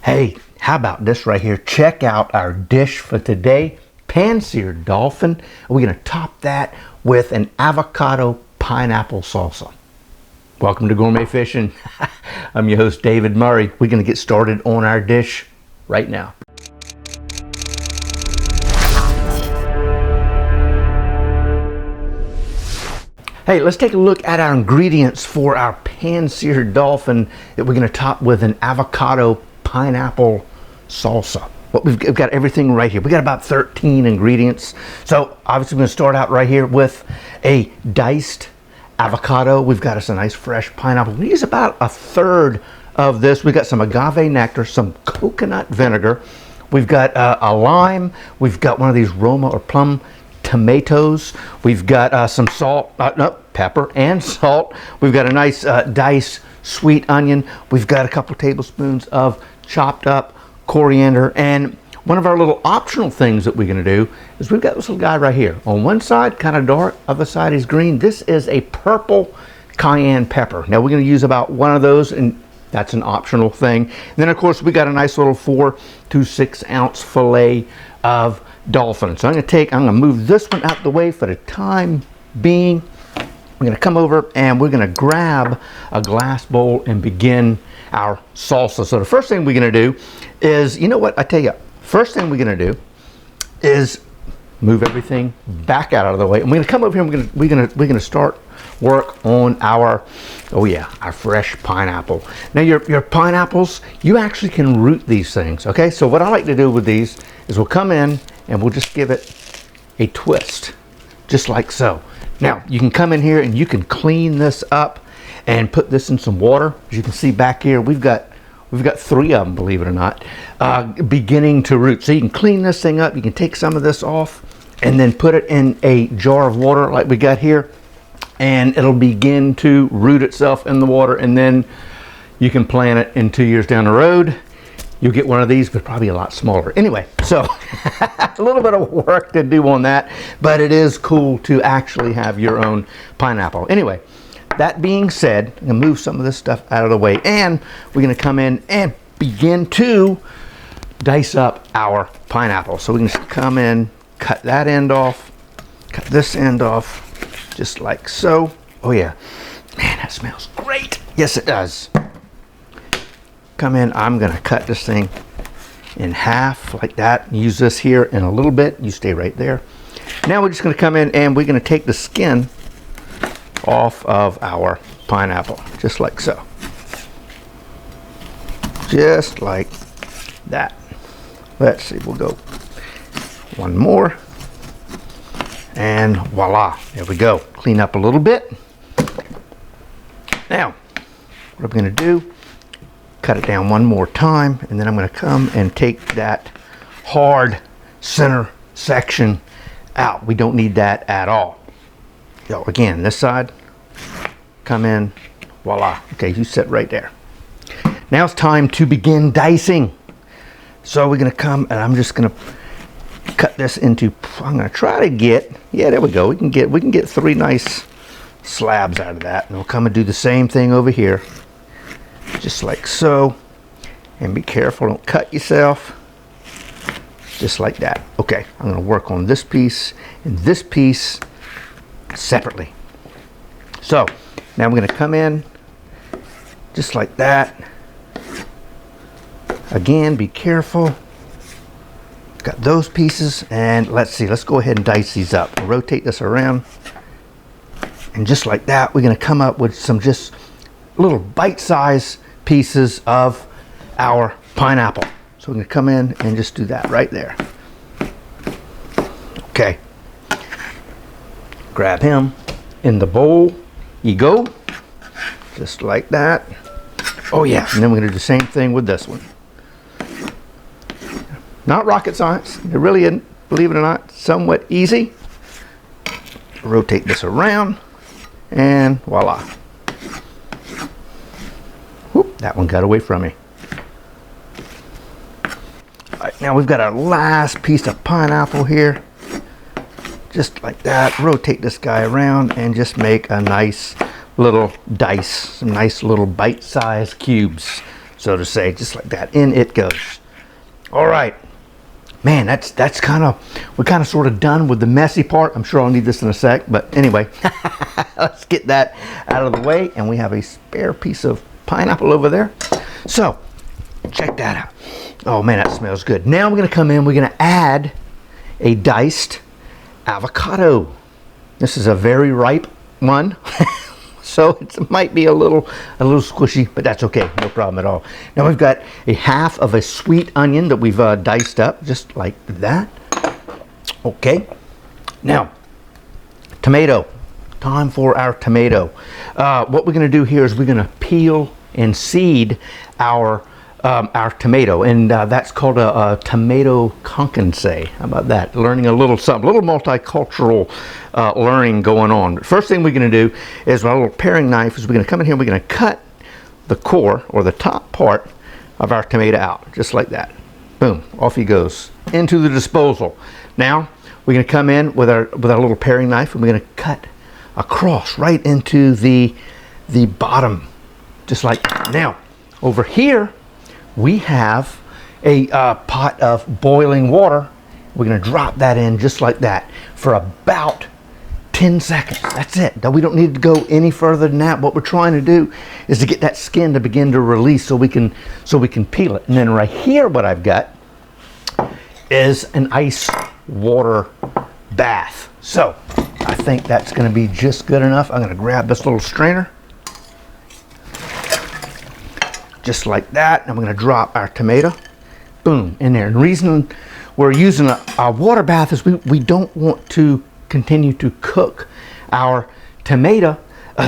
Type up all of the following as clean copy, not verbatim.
Hey, how about this right here? Check out our dish for today, Pan-Seared Dolphin. We're going to top that with an Avacado-Pineapple Salsa. Welcome to Gourmet Fishing. I'm your host, David Murray. We're going to get started on our dish right now. Hey, let's take a look at our ingredients for our Pan-Seared Dolphin that we're going to top with an Avacado-Pineapple Salsa. Well, we've got everything right here. We got about 13 ingredients. So obviously we're going to start out right here with a diced avocado. We've got us a nice fresh pineapple. We use about a third of this. We've got some agave nectar, some coconut vinegar. We've got a lime. We've got one of these Roma or plum tomatoes. We've got some salt, pepper and salt. We've got a nice diced sweet onion. We've got a couple tablespoons of chopped up coriander. And one of our little optional things that we're going to do is we've got this little guy right here. On one side, kind of dark, other side is green. This is a purple cayenne pepper. Now we're going to use about one of those, and that's an optional thing. And then of course we got a nice little 4 to 6 ounce fillet of dolphin. So I'm going to move this one out the way for the time being. We're going to come over and we're going to grab a glass bowl and begin our salsa. So the first thing we're going to do is, you know what, I tell you, first thing we're going to do is move everything back out of the way. And we're going to come over here and we're going to start work on our, our fresh pineapple. Now your pineapples, you actually can root these things, okay? So what I like to do with these is we'll come in and we'll just give it a twist, just like so. Now you can come in here and you can clean this up and put this in some water. As you can see back here, we've got 3 of them, believe it or not, beginning to root. So you can clean this thing up. You can take some of this off and then put it in a jar of water like we got here, and it'll begin to root itself in the water, and then you can plant it in 2 years down the road. You'll get one of these, but probably a lot smaller. Anyway, so a little bit of work to do on that, but it is cool to actually have your own pineapple. Anyway, that being said, I'm going to move some of this stuff out of the way, and we're going to come in and begin to dice up our pineapple. So we're going to come in, cut that end off, cut this end off, just like so. Oh yeah, man, that smells great. Yes, it does. Come in, I'm going to cut this thing in half like that. Use this here in a little bit. You stay right there. Now we're just going to come in and we're going to take the skin off of our pineapple, just like so. Just like that. Let's see, we'll go one more. And voila, there we go. Clean up a little bit. Now, what I'm going to do, cut it down one more time, and then I'm going to come and take that hard center section out. We don't need that at all. So again, this side, come in, voila. Okay, you sit right there. Now it's time to begin dicing. So we're going to come, and I'm just going to cut this into, I'm going to try to get, yeah, there we go. We can get 3 nice slabs out of that. And we'll come and do the same thing over here, just like so. And be careful, don't cut yourself. Just like that. Okay, I'm going to work on this piece and this piece separately. So now we're going to come in just like that. Again, be careful. Got those pieces, and let's see, let's go ahead and dice these up. We'll rotate this around, and just like that, we're going to come up with some just little bite-sized pieces of our pineapple. So we're going to come in and just do that right there. Okay. Grab him in the bowl. You go. Just like that. Oh yeah, and then we're going to do the same thing with this one. Not rocket science. It really isn't, believe it or not, somewhat easy. Rotate this around, and voila. Whoop, that one got away from me. All right, now we've got our last piece of pineapple here. Just like that. Rotate this guy around and just make a nice little dice, some nice little bite-sized cubes. so to say, just like that. In it goes. All right. Man, that's kind of, we're kind of sort of done with the messy part. I'm sure I'll need this in a sec, but anyway, let's get that out of the way. And we have a spare piece of pineapple over there. So, check that out. Oh man, that smells good. Now we're gonna come in, we're gonna add a diced avocado. This is a very ripe one. So it might be a little squishy, but that's okay, no problem at all. Now we've got a half of a sweet onion that we've diced up, just like that. Okay. Now, tomato. Time for our tomato. What we're going to do here is we're going to peel and seed our tomato, and that's called a tomato concassé. How about that? Learning a little something, a little multicultural learning going on. But first thing we're going to do is with our little paring knife is we're going to come in here and we're going to cut the core or the top part of our tomato out, just like that. Boom, off he goes into the disposal. Now we're going to come in with our little paring knife and we're going to cut across right into the bottom, just like that. Now over here we have a pot of boiling water. We're going to drop that in just like that for about 10 seconds. That's it. Now, we don't need to go any further than that. What we're trying to do is to get that skin to begin to release so we can peel it. And then right here what I've got is an ice water bath. So I think that's going to be just good enough. I'm going to grab this little strainer. Just like that, and we're going to drop our tomato, boom, in there. And the reason we're using a water bath is we don't want to continue to cook our tomato,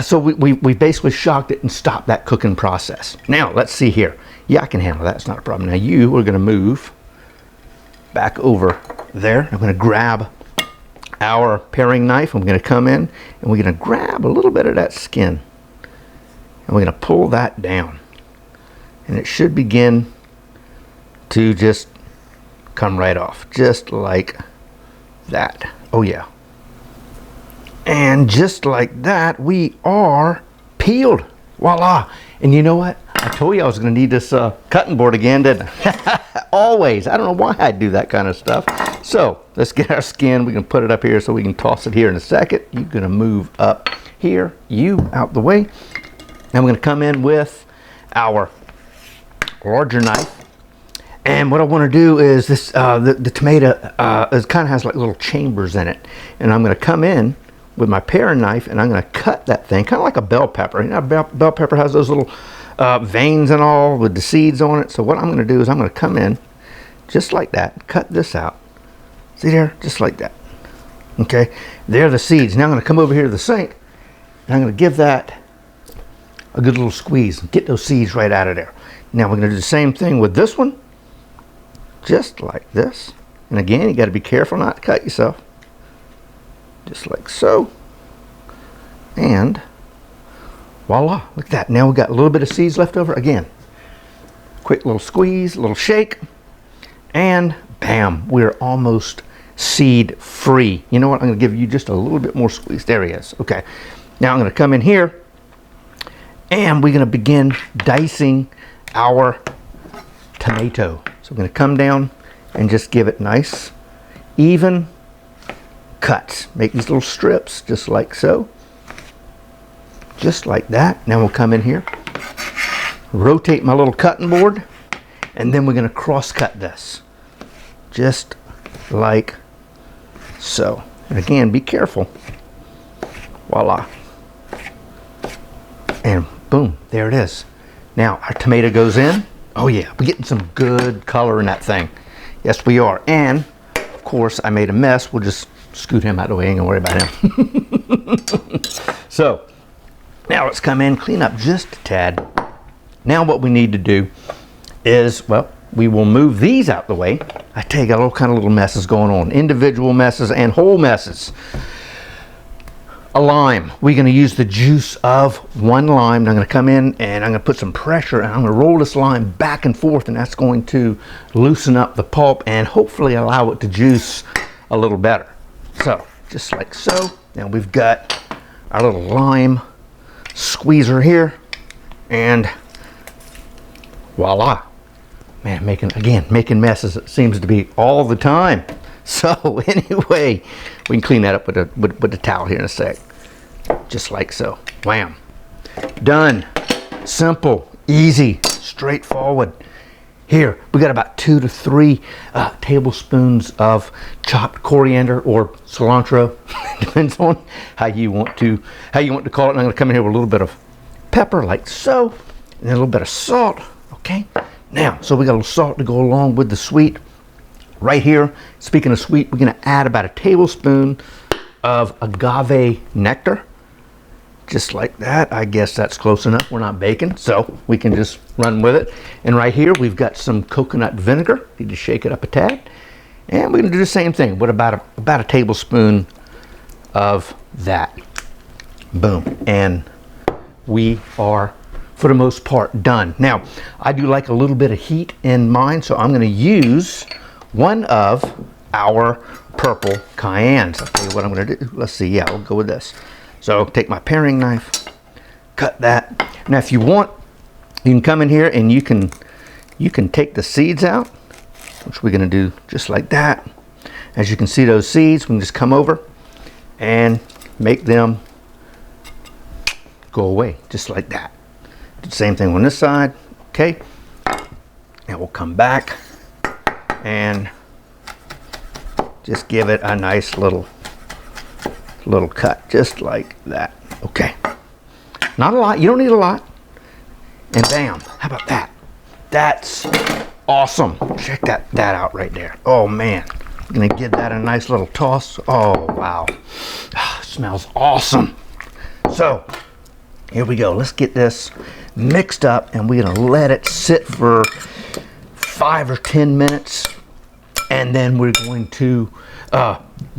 so we basically shocked it and stopped that cooking process. Now, let's see here. Yeah, I can handle that. It's not a problem. Now, we're going to move back over there. I'm going to grab our paring knife. I'm going to come in, and we're going to grab a little bit of that skin, and we're going to pull that down. And it should begin to just come right off, just like that. Oh yeah. And just like that, we are peeled. Voila. And you know what? I told you I was going to need this cutting board again, didn't I? Always. I don't know why I do that kind of stuff. So let's get our skin. We can put it up here so we can toss it here in a second. You're going to move up here. You out the way. Now we're going to come in with our larger knife, and what I want to do is this the tomato it kind of has like little chambers in it, and I'm going to come in with my paring knife and I'm going to cut that thing kind of like a bell pepper. You know, bell pepper has those little veins and all with the seeds on it. So what I'm going to do is I'm going to come in just like that, cut this out. See there, just like that. Okay, there are the seeds. Now I'm going to come over here to the sink and I'm going to give that a good little squeeze and get those seeds right out of there. Now we're going to do the same thing with this one, just like this. And again, you got to be careful not to cut yourself. Just like so. And voila, look at that. Now we've got a little bit of seeds left over. Again, quick little squeeze, a little shake, and bam, we're almost seed free. You know what? I'm going to give you just a little bit more squeeze. There he is. Okay. Now I'm going to come in here and we're going to begin dicing our tomato. So we're going to come down and just give it nice, even cuts. Make these little strips just like so. Just like that. Now we'll come in here, rotate my little cutting board, and then we're going to cross cut this. Just like so. And again, be careful. Voila. And boom, there it is. Now our tomato goes in. Oh yeah, we're getting some good color in that thing. Yes, we are. And of course, I made a mess. We'll just scoot him out of the way. Ain't gonna worry about him. So now let's come in, clean up just a tad. Now what we need to do is, well, we will move these out the way. I tell you, got all kind of little messes going on, individual messes and whole messes. A lime. We're going to use the juice of one lime. I'm going to come in and I'm going to put some pressure and I'm going to roll this lime back and forth, and that's going to loosen up the pulp and hopefully allow it to juice a little better. So just like so. Now we've got our little lime squeezer here, and voila. Man, making messes, it seems to be all the time. So anyway, we can clean that up with the towel here in a sec. Just like so. Wham. Done. Simple, easy, straightforward. Here, we got about 2 to 3 tablespoons of chopped coriander or cilantro. Depends on how you want to call it. And I'm going to come in here with a little bit of pepper, like so, and then a little bit of salt. Okay. Now, so we got a little salt to go along with the sweet. Right here, speaking of sweet, we're going to add about a tablespoon of agave nectar. Just like that. I guess that's close enough. We're not baking, so we can just run with it. And right here, we've got some coconut vinegar. Need to shake it up a tad. And we're going to do the same thing with about a tablespoon of that. Boom. And we are, for the most part, done. Now, I do like a little bit of heat in mine, so I'm going to use one of our purple cayennes. I'll tell you what I'm going to do. Let's see. Yeah, I'll go with this. So take my paring knife, cut that. Now if you want, you can come in here and you can take the seeds out, which we're going to do just like that. As you can see, those seeds, we can just come over and make them go away, just like that. Do the same thing on this side, okay? And we'll come back and just give it a nice little cut, just like that. Okay, not a lot, you don't need a lot. And bam, how about that? That's awesome. Check that out right there. Oh man, I'm gonna give that a nice little toss. Oh wow, smells awesome. So here we go. Let's get this mixed up, and we're gonna let it sit for 5 or 10 minutes, and then we're going to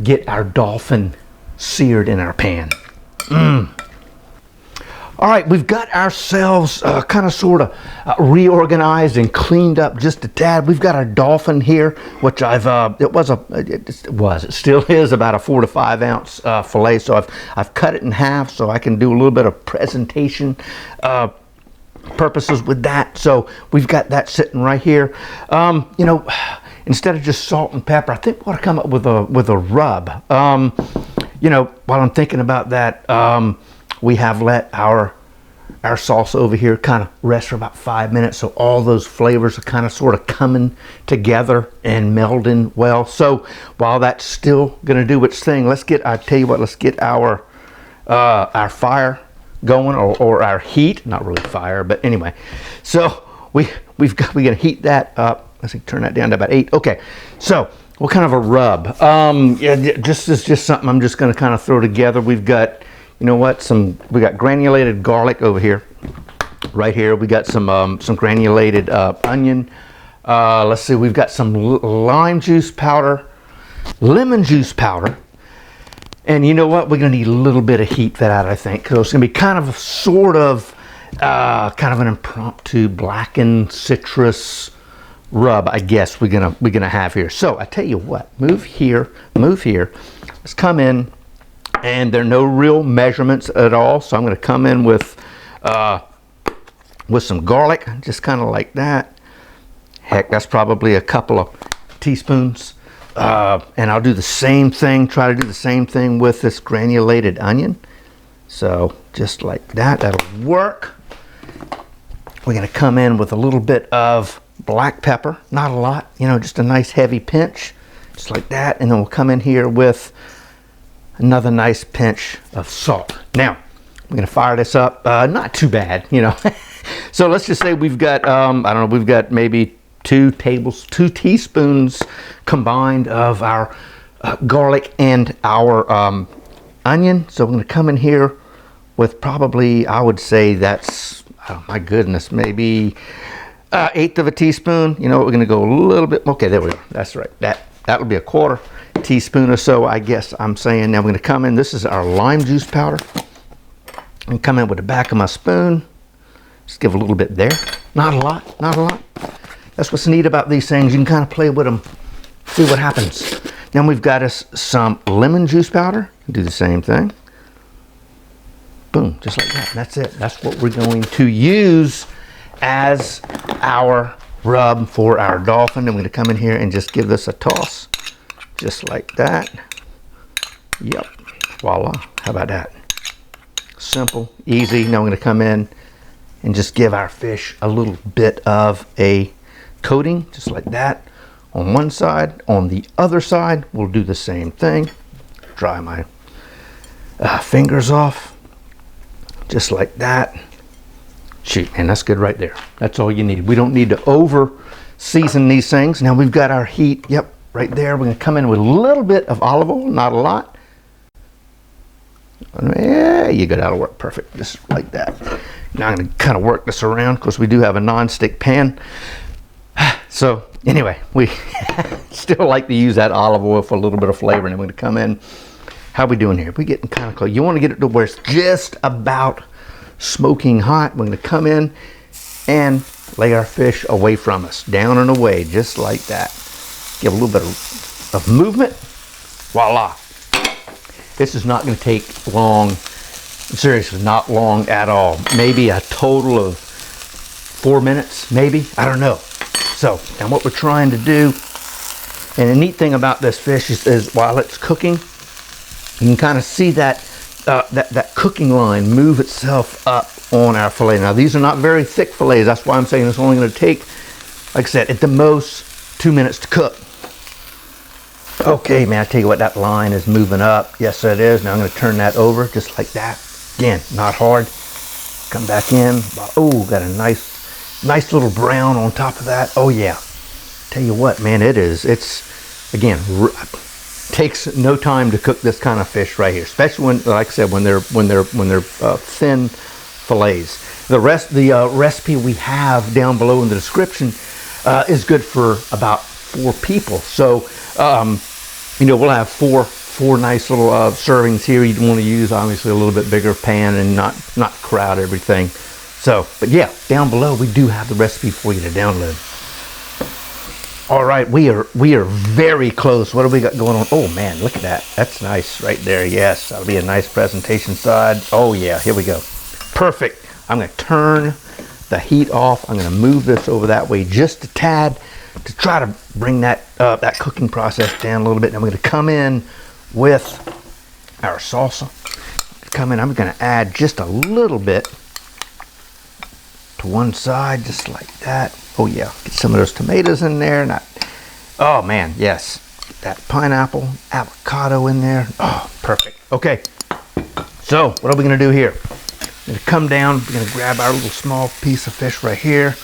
get our dolphin seared in our pan. All right, we've got ourselves kind of sort of reorganized and cleaned up just a tad. We've got our dolphin here, which it still is about a 4 to 5 ounce fillet. So I've cut it in half so I can do a little bit of presentation purposes with that. So we've got that sitting right here. You know, instead of just salt and pepper, I think we ought to come up with a rub. You know, while I'm thinking about that, we have let our salsa over here kind of rest for about 5 minutes, so all those flavors are kind of sort of coming together and melding well. So while that's still going to do its thing, let's get our fire going, or our heat, not really fire, but anyway. So we're going to heat that up. Let's see, turn that down to about 8. Okay, so what kind of a rub? Yeah, just something I'm just going to kind of throw together. We've got, you know what? We got granulated garlic over here. Right here, we got some granulated onion. Let's see, we've got some lime juice powder, lemon juice powder, and you know what? We're going to need a little bit of heat for that, I think, because it's going to be kind of a sort of kind of an impromptu blackened citrus rub, I guess we're gonna have here. So I tell you what, move here. Let's come in, and there are no real measurements at all. So I'm gonna come in with some garlic, just kind of like that. Heck, that's probably a couple of teaspoons. And I'll do the same thing. Try to do the same thing with this granulated onion. So just like that, that'll work. We're gonna come in with a little bit of black pepper, not a lot, you know, just a nice heavy pinch, just like that. And then we'll come in here with another nice pinch of salt. Now we're gonna fire this up, not too bad, you know. So let's just say we've got I don't know, we've got maybe 2 teaspoons combined of our garlic and our onion. So we're gonna come in here with probably, I would say that's, oh my goodness, maybe 1/8 of a teaspoon. You know, we're going to go a little bit. Okay, there we go. That's right. That would be a 1/4 teaspoon or so, I guess I'm saying. Now we're going to come in. This is our lime juice powder. And come in with the back of my spoon. Just give a little bit there. Not a lot. Not a lot. That's what's neat about these things. You can kind of play with them, see what happens. Then we've got us some lemon juice powder. Do the same thing. Boom, just like that. That's it. That's what we're going to use as our rub for our dolphin. I'm going to come in here and just give this a toss, just like that. Yep, voila. How about that? Simple, easy. Now I'm going to come in and just give our fish a little bit of a coating, just like that. On one side, on the other side, we'll do the same thing. Dry my fingers off, just like that. Shoot, man, that's good right there. That's all you need. We don't need to over season these things. Now we've got our heat, yep, right there. We're gonna come in with a little bit of olive oil, not a lot. Yeah, you go, that'll work perfect, just like that. Now I'm gonna kind of work this around because we do have a non-stick pan. So anyway, we still like to use that olive oil for a little bit of flavor. And I'm gonna come in, how are we doing here? We're getting kind of close. You wanna get it to where it's just about smoking hot. We're gonna come in and lay our fish away from us, down and away, just like that. Give a little bit of movement, voila. This is not gonna take long, seriously, not long at all. Maybe a total of 4 minutes, maybe, I don't know. So, and what we're trying to do, and the neat thing about this fish is while it's cooking, you can kind of see that that cooking line move itself up on our fillet. Now these are not very thick fillets, that's why I'm saying it's only going to take, like I said, at the most 2 minutes to cook. Okay, man, I tell you what, that line is moving up. Yes, it is. Now I'm going to turn that over just like that. Again, not hard. Come back in. Oh, got a nice little brown on top of that. Oh yeah. Tell you what, man, it's again, takes no time to cook this kind of fish right here, especially when, like I said, when they're thin fillets. The recipe we have down below in the description is good for about 4 people. So you know, we'll have four nice little servings here. You'd want to use obviously a little bit bigger pan and not crowd everything. So, but yeah, down below we do have the recipe for you to download. All right, we are very close. What do we got going on? Oh man, look at that. That's nice right there. Yes, that'll be a nice presentation side. Oh yeah, here we go. Perfect. I'm gonna turn the heat off. I'm gonna move this over that way just a tad to try to bring that that cooking process down a little bit. And I'm gonna come in with our salsa. I'm gonna add just a little bit to one side, just like that. Oh yeah, get some of those tomatoes in there. Oh man, yes. Get that pineapple, avocado in there. Oh, perfect. Okay, so what are we gonna do here? We're gonna come down, we're gonna grab our little small piece of fish right here,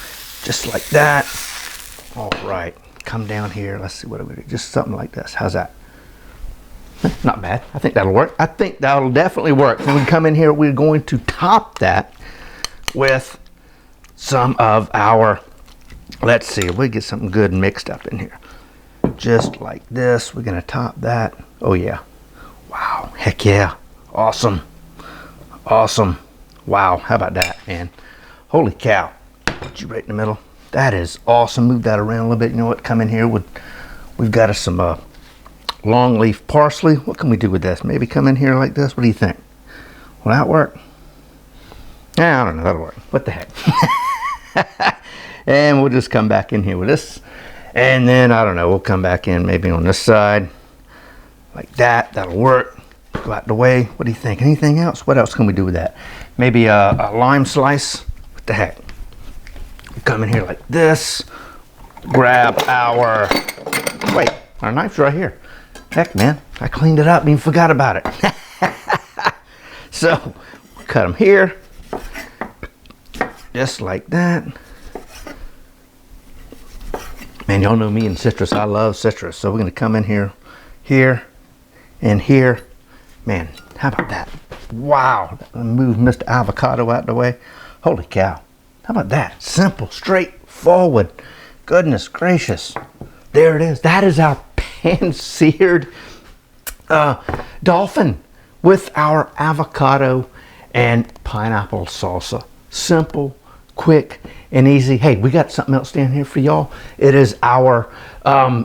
just like that. All right, come down here. Let's see, what do we do? Just something like this. How's that? Not bad. I think that'll work. I think that'll definitely work. When we come in here, we're going to top that with some of our, let's see, we'll get something good mixed up in here. Just like this, we're gonna top that. Oh yeah. Wow, heck yeah. Awesome. Awesome. Wow, how about that, man? Holy cow. Put you right in the middle. That is awesome. Move that around a little bit. You know what, come in here with, we've got us some long leaf parsley. What can we do with this? Maybe come in here like this. What do you think? Will that work? Yeah, I don't know, that'll work. What the heck? And we'll just come back in here with this, and then I don't know, we'll come back in maybe on this side like that. That'll work. Go out the way. What do you think? Anything else? What else can we do with that? Maybe a lime slice. What the heck? We come in here like this, grab our, wait, our knife's right here. Heck, man, I cleaned it up, even forgot about it. So we'll cut them here just like that. Man, y'all know me and citrus. I love citrus. So we're going to come in here, and here. Man, how about that? Wow. Move Mr. Avocado out the way. Holy cow. How about that? Simple, straightforward. Goodness gracious. There it is. That is our pan-seared dolphin with our avocado and pineapple salsa. Simple, quick, and easy. Hey, we got something else down here for y'all. It is our I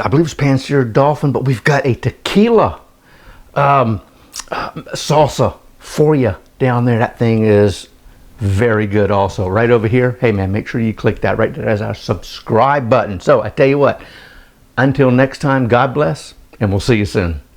believe it's Pan-Seared Dolphin, but we've got a tequila salsa for you down there. That thing is very good also. Right over here, hey man, make sure you click that right there as our subscribe button. So I tell you what, until next time, God bless, and we'll see you soon.